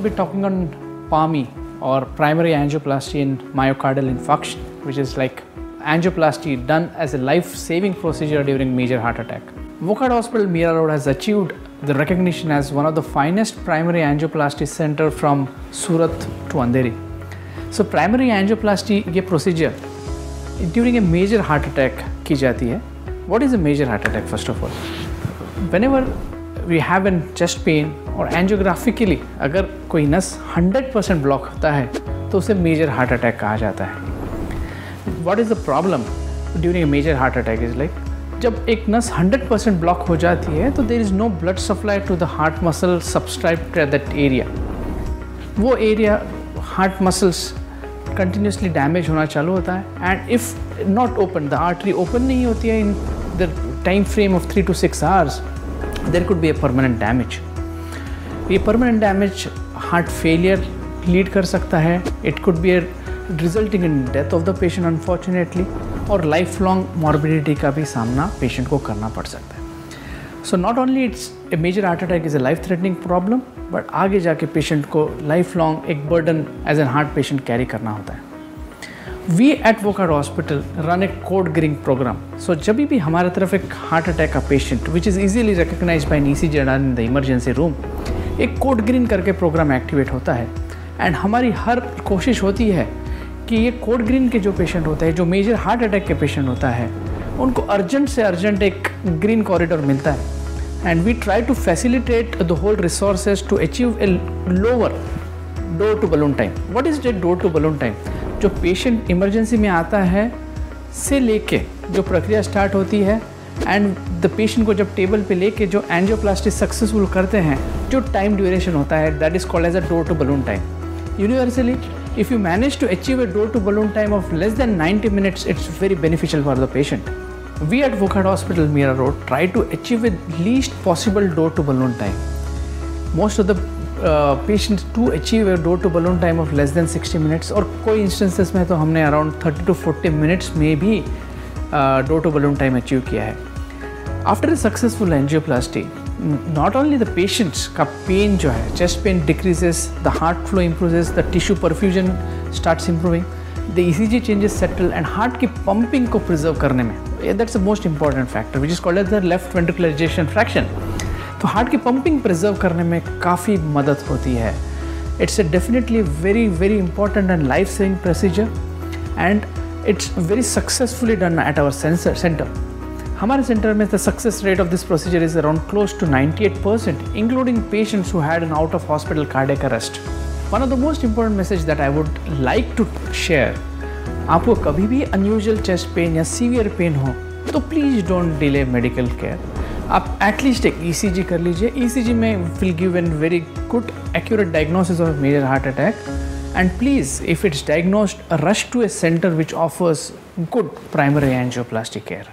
be talking on PAMI or primary angioplasty in myocardial infarction, which is like angioplasty done as a life-saving procedure during major heart attack. Wockhardt Hospital, Mira Road has achieved the recognition as one of the finest primary angioplasty center from Surat to Andheri. So primary angioplasty ये procedure during a major heart attack की जाती है. What is a major heart attack first of all? Whenever we have a chest pain और angiographically अगर कोई नस 100% block होता है तो उसे major heart attack कहा जाता है. What is the problem during a major heart attack is like जब एक नस 100% ब्लॉक हो जाती है तो there is no blood supply to the heart muscle subscribed to that area. वो area heart muscles continuously damage होना चालू होता है and if not open, the artery open नहीं होती है in the time frame of 3 to 6 hours, there could be a permanent damage. ये permanent damage heart failure lead कर सकता है. It could be resulting in death of the patient unfortunately और lifelong morbidity का भी सामना patient को करना पड़ सकता है. So not only it's a major heart attack is a life-threatening problem, but आगे जाके patient को lifelong एक burden as a heart patient carry करना होता है. We at Wockhardt Hospital run a code green program. So जब भी हमारे तरफ एक heart attack का patient, which is easily recognized by an ECG done in the emergency room, एक code green करके program activate होता है. And हमारी हर कोशिश होती है कि ये कोड ग्रीन के जो पेशेंट होता है, जो मेजर हार्ट अटैक के पेशेंट होता है, उनको अर्जेंट से अर्जेंट एक ग्रीन कॉरिडोर मिलता है. And we try to facilitate the whole resources to achieve a lower door to balloon time. What is the door to balloon time? जो patient emergency में आता है से लेके जो प्रक्रिया स्टार्ट होती है एंड द पेशेंट को जब टेबल पे लेके जो एंजियोप्लास्टी सक्सेसफुल करते हैं, जो टाइम ड्यूरेशन होता है, that is called as a door to balloon time. Universally if you manage to achieve a door to balloon time of less than 90 minutes, it's very beneficial for the patient. We at Wockhardt Hospital, Mira Road, try to achieve a least possible door to balloon time. Most of the patients do achieve a door to balloon time of less than 60 minutes और कोई instances में तो हमने around 30 to 40 minutes में भी door to balloon time achieve किया है. After a successful angioplasty, not only the patients का pain जो है, chest pain decreases, the heart flow improves, the tissue perfusion starts improving, the ECG changes settle and heart की pumping को preserve करने में, that's the most important factor which is called as the left ventricular ejection fraction. तो heart की pumping preserve करने में काफ़ी मदद होती है. It's a definitely very important and life saving procedure and it's very successfully done at our center. हमारे centre में the success rate of this procedure is around close to 98%, including patients who had an out of hospital cardiac arrest. One of the most important message that I would like to share, आपको कभी भी unusual chest pain या severe pain हो तो please don't delay medical care. आप at least एक ECG कर लीजिए. ECG में will give a very good accurate diagnosis of a major heart attack. And please, if it's diagnosed, rush to a center which offers good primary angioplasty care.